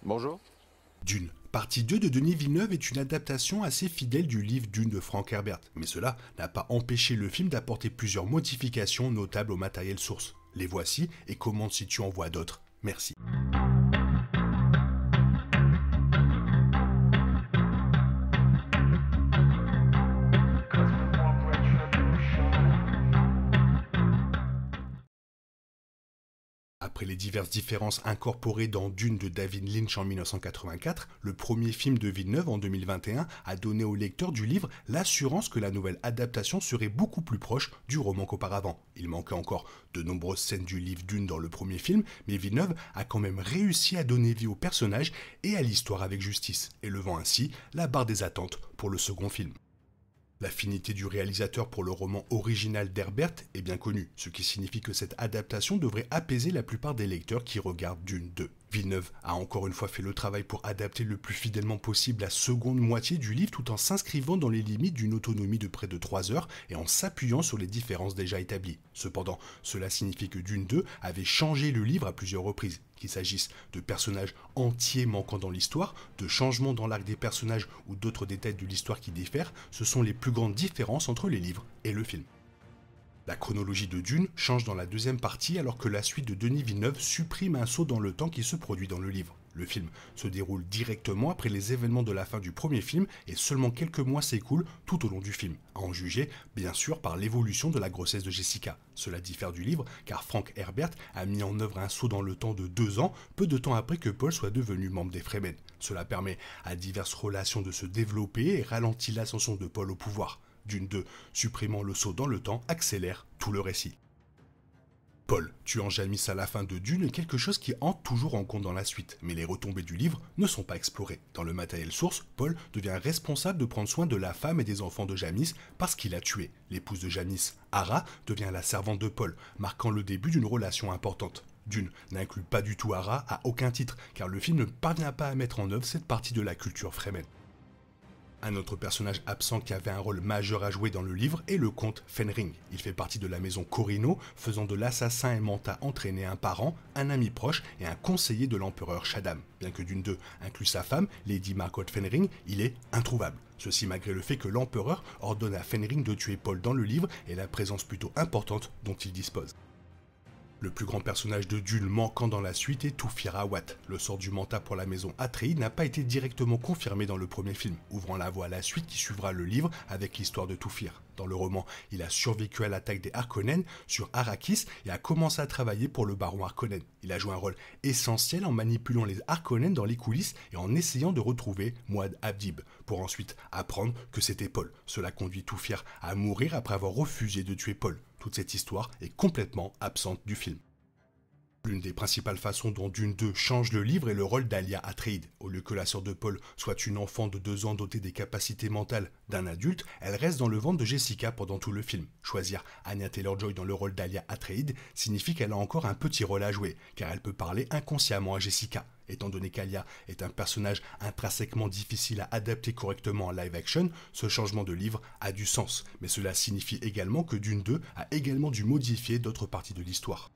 Bonjour. Dune, partie 2 de Denis Villeneuve est une adaptation assez fidèle du livre Dune de Frank Herbert, mais cela n'a pas empêché le film d'apporter plusieurs modifications notables au matériel source. Les voici et commande si tu en vois d'autres. Merci. Après les diverses différences incorporées dans Dune de David Lynch en 1984, le premier film de Villeneuve en 2021 a donné au lecteur du livre l'assurance que la nouvelle adaptation serait beaucoup plus proche du roman qu'auparavant. Il manquait encore de nombreuses scènes du livre Dune dans le premier film, mais Villeneuve a quand même réussi à donner vie aux personnages et à l'histoire avec justice, élevant ainsi la barre des attentes pour le second film. L'affinité du réalisateur pour le roman original d'Herbert est bien connue, ce qui signifie que cette adaptation devrait apaiser la plupart des lecteurs qui regardent Dune 2. Villeneuve a encore une fois fait le travail pour adapter le plus fidèlement possible la seconde moitié du livre tout en s'inscrivant dans les limites d'une autonomie de près de 3 heures et en s'appuyant sur les différences déjà établies. Cependant, cela signifie que Dune 2 avait changé le livre à plusieurs reprises, qu'il s'agisse de personnages entiers manquant dans l'histoire, de changements dans l'arc des personnages ou d'autres détails de l'histoire qui diffèrent, ce sont les plus grandes différences entre les livres et le film. La chronologie de Dune change dans la deuxième partie alors que la suite de Denis Villeneuve supprime un saut dans le temps qui se produit dans le livre. Le film se déroule directement après les événements de la fin du premier film et seulement quelques mois s'écoulent tout au long du film, à en juger bien sûr par l'évolution de la grossesse de Jessica. Cela diffère du livre car Frank Herbert a mis en œuvre un saut dans le temps de 2 ans, peu de temps après que Paul soit devenu membre des Fremen. Cela permet à diverses relations de se développer et ralentit l'ascension de Paul au pouvoir. Dune 2, supprimant le saut dans le temps, accélère tout le récit. Paul, tuant Jamis à la fin de Dune, est quelque chose qui entre toujours en compte dans la suite, mais les retombées du livre ne sont pas explorées. Dans le matériel source, Paul devient responsable de prendre soin de la femme et des enfants de Jamis parce qu'il a tué. L'épouse de Jamis, Hara, devient la servante de Paul, marquant le début d'une relation importante. Dune n'inclut pas du tout Hara à aucun titre, car le film ne parvient pas à mettre en œuvre cette partie de la culture Fremen. Un autre personnage absent qui avait un rôle majeur à jouer dans le livre est le comte Fenring. Il fait partie de la maison Corrino, faisant de l'assassin et Manta entraîner un parent, un ami proche et un conseiller de l'empereur Shaddam. Bien que Dune 2 inclut sa femme, Lady Margot Fenring, il est introuvable. Ceci malgré le fait que l'empereur ordonne à Fenring de tuer Paul dans le livre et la présence plutôt importante dont il dispose. Le plus grand personnage de Dune manquant dans la suite est Thufir Hawat. Le sort du Manta pour la maison Atreides n'a pas été directement confirmé dans le premier film, ouvrant la voie à la suite qui suivra le livre avec l'histoire de Thufir. Dans le roman, il a survécu à l'attaque des Harkonnen sur Arrakis et a commencé à travailler pour le baron Harkonnen. Il a joué un rôle essentiel en manipulant les Harkonnen dans les coulisses et en essayant de retrouver Muad Habib, pour ensuite apprendre que c'était Paul. Cela conduit Thufir à mourir après avoir refusé de tuer Paul. Toute cette histoire est complètement absente du film. L'une des principales façons dont Dune 2 change le livre est le rôle d'Alia Atreides. Au lieu que la sœur de Paul soit une enfant de 2 ans dotée des capacités mentales d'un adulte, elle reste dans le ventre de Jessica pendant tout le film. Choisir Anya Taylor-Joy dans le rôle d'Alia Atreides signifie qu'elle a encore un petit rôle à jouer, car elle peut parler inconsciemment à Jessica. Étant donné qu'Alia est un personnage intrinsèquement difficile à adapter correctement en live action, ce changement de livre a du sens, mais cela signifie également que Dune 2 a également dû modifier d'autres parties de l'histoire.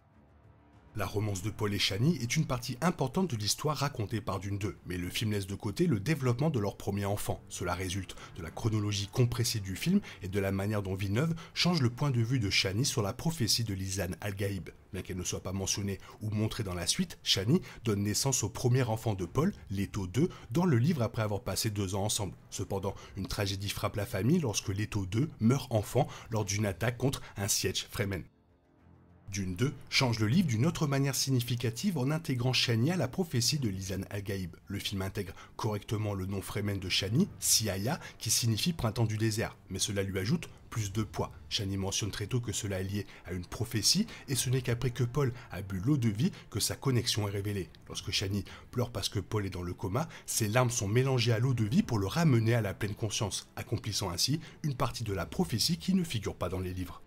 La romance de Paul et Chani est une partie importante de l'histoire racontée par Dune 2, mais le film laisse de côté le développement de leur premier enfant. Cela résulte de la chronologie compressée du film et de la manière dont Villeneuve change le point de vue de Chani sur la prophétie de Lisan al-Gaïb. Bien qu'elle ne soit pas mentionnée ou montrée dans la suite, Chani donne naissance au premier enfant de Paul, Leto 2, dans le livre après avoir passé 2 ans ensemble. Cependant, une tragédie frappe la famille lorsque Leto 2 meurt enfant lors d'une attaque contre un siège Fremen. Dune 2 change le livre d'une autre manière significative en intégrant Chani à la prophétie de Lisan al-Gaïb. Le film intègre correctement le nom Fremen de Chani, Siaya, qui signifie printemps du désert, mais cela lui ajoute plus de poids. Chani mentionne très tôt que cela est lié à une prophétie, et ce n'est qu'après que Paul a bu l'eau de vie que sa connexion est révélée. Lorsque Chani pleure parce que Paul est dans le coma, ses larmes sont mélangées à l'eau de vie pour le ramener à la pleine conscience, accomplissant ainsi une partie de la prophétie qui ne figure pas dans les livres.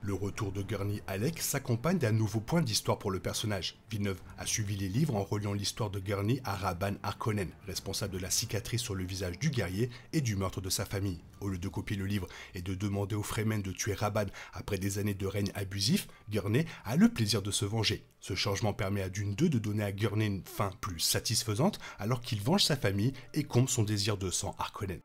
Le retour de Gurney Halleck s'accompagne d'un nouveau point d'histoire pour le personnage. Villeneuve a suivi les livres en reliant l'histoire de Gurney à Rabban Harkonnen, responsable de la cicatrice sur le visage du guerrier et du meurtre de sa famille. Au lieu de copier le livre et de demander aux Fremen de tuer Rabban après des années de règne abusif, Gurney a le plaisir de se venger. Ce changement permet à Dune 2 de donner à Gurney une fin plus satisfaisante alors qu'il venge sa famille et comble son désir de sang Harkonnen.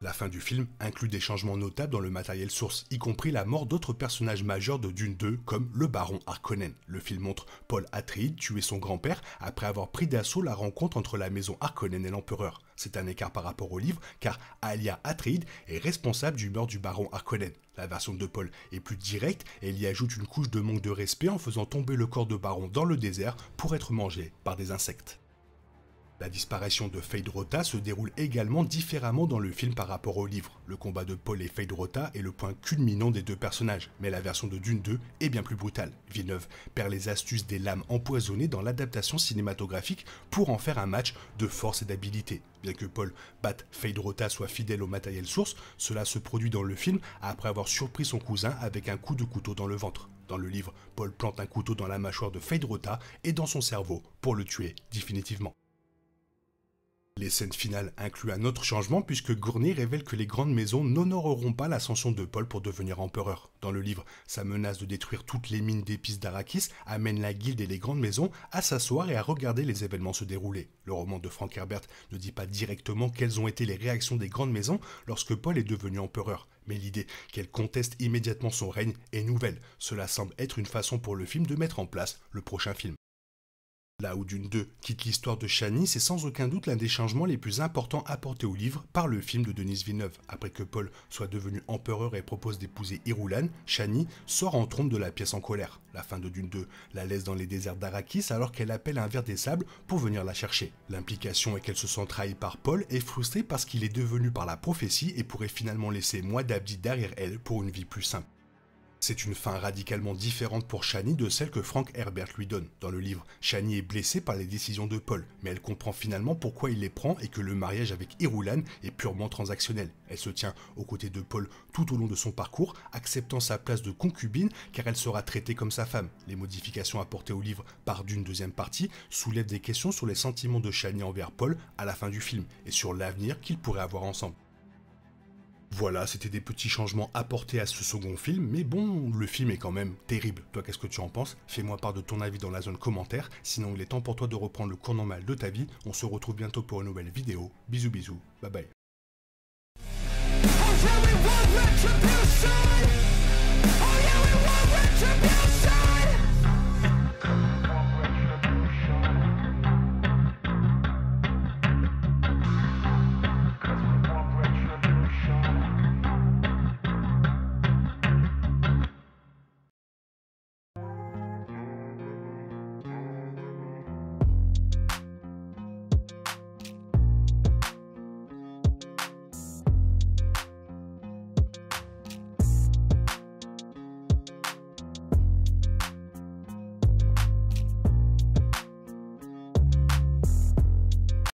La fin du film inclut des changements notables dans le matériel source, y compris la mort d'autres personnages majeurs de Dune 2 comme le baron Harkonnen. Le film montre Paul Atreides tuer son grand-père après avoir pris d'assaut la rencontre entre la maison Harkonnen et l'empereur. C'est un écart par rapport au livre car Alia Atreides est responsable du meurtre du baron Harkonnen. La version de Paul est plus directe et il y ajoute une couche de manque de respect en faisant tomber le corps de baron dans le désert pour être mangé par des insectes. La disparition de Feyd Rautha se déroule également différemment dans le film par rapport au livre. Le combat de Paul et Feyd Rautha est le point culminant des deux personnages, mais la version de Dune 2 est bien plus brutale. Villeneuve perd les astuces des lames empoisonnées dans l'adaptation cinématographique pour en faire un match de force et d'habileté. Bien que Paul batte Feyd Rautha soit fidèle au matériel source, cela se produit dans le film après avoir surpris son cousin avec un coup de couteau dans le ventre. Dans le livre, Paul plante un couteau dans la mâchoire de Feyd Rautha et dans son cerveau pour le tuer définitivement. Les scènes finales incluent un autre changement puisque Gurney révèle que les grandes maisons n'honoreront pas l'ascension de Paul pour devenir empereur. Dans le livre, sa menace de détruire toutes les mines d'épices d'Arrakis amène la guilde et les grandes maisons à s'asseoir et à regarder les événements se dérouler. Le roman de Frank Herbert ne dit pas directement quelles ont été les réactions des grandes maisons lorsque Paul est devenu empereur, mais l'idée qu'elle conteste immédiatement son règne est nouvelle. Cela semble être une façon pour le film de mettre en place le prochain film. Là où Dune 2 quitte l'histoire de Chani, c'est sans aucun doute l'un des changements les plus importants apportés au livre par le film de Denis Villeneuve. Après que Paul soit devenu empereur et propose d'épouser Irulan, Chani sort en trompe de la pièce en colère. La fin de Dune 2 la laisse dans les déserts d'Arrakis alors qu'elle appelle un ver des sables pour venir la chercher. L'implication est qu'elle se sent trahie par Paul et frustrée parce qu'il est devenu par la prophétie et pourrait finalement laisser Muad'Dib derrière elle pour une vie plus simple. C'est une fin radicalement différente pour Chani de celle que Frank Herbert lui donne. Dans le livre, Chani est blessée par les décisions de Paul, mais elle comprend finalement pourquoi il les prend et que le mariage avec Irulan est purement transactionnel. Elle se tient aux côtés de Paul tout au long de son parcours, acceptant sa place de concubine car elle sera traitée comme sa femme. Les modifications apportées au livre par Dune deuxième partie soulèvent des questions sur les sentiments de Chani envers Paul à la fin du film et sur l'avenir qu'ils pourraient avoir ensemble. Voilà, c'était des petits changements apportés à ce second film, mais bon, le film est quand même terrible. Toi, qu'est-ce que tu en penses? Fais-moi part de ton avis dans la zone commentaire, sinon il est temps pour toi de reprendre le cours normal de ta vie. On se retrouve bientôt pour une nouvelle vidéo. Bisous bisous, bye bye. Oh yeah, we want retribution.